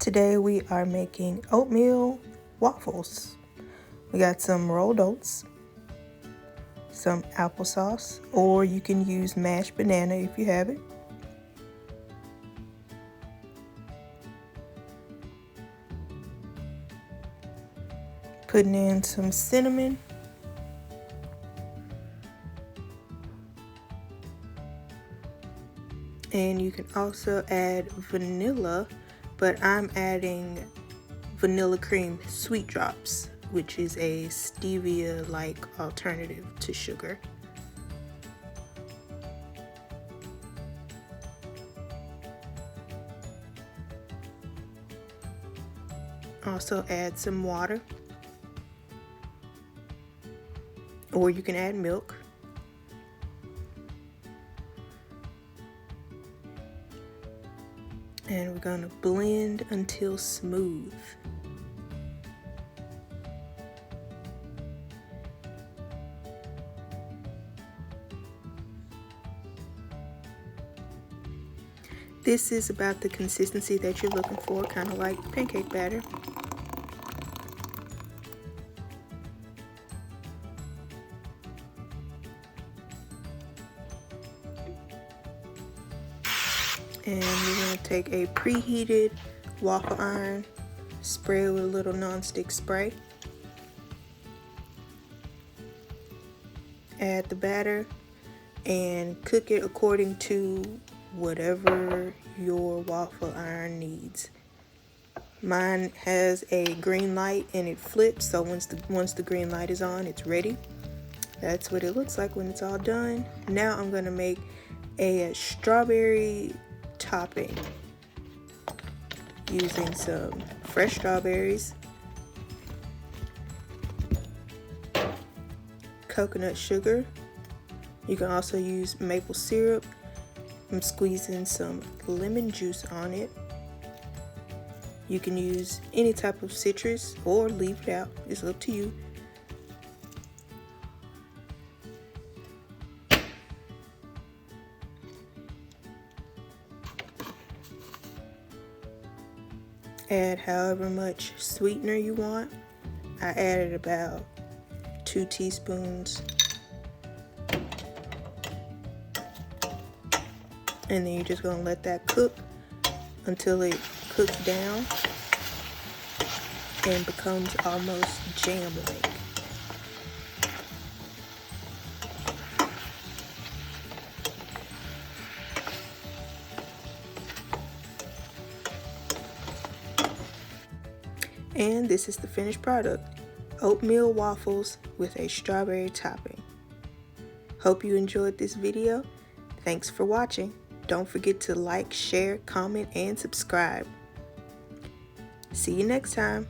Today we are making oatmeal waffles. We got some rolled oats, some applesauce, or you can use mashed banana if you have it. Putting in some cinnamon. And you can also add vanilla, but I'm adding Vanilla Creme Sweet Drops, which is a stevia-like alternative to sugar. Also add some water, or you can add milk. And we're going to blend until smooth. This is about the consistency that you're looking for, kind of like pancake batter. And we're going to take a preheated waffle iron, spray it with a little nonstick spray. Add the batter and cook it according to whatever your waffle iron needs. Mine has a green light and it flips, so once the green light is on, it's ready. That's what it looks like when it's all done. Now I'm going to make a strawberry topping using some fresh strawberries, coconut sugar. You can also use maple syrup. I'm squeezing some lemon juice on it. You can use any type of citrus or leave it out, it's up to you. Add however much sweetener you want. I added about 2 teaspoons. And then you're just going to let that cook until it cooks down and becomes almost jam-like. And this is the finished product, oatmeal waffles with a strawberry topping. Hope you enjoyed this video. Thanks for watching. Don't forget to like, share, comment, and subscribe. See you next time.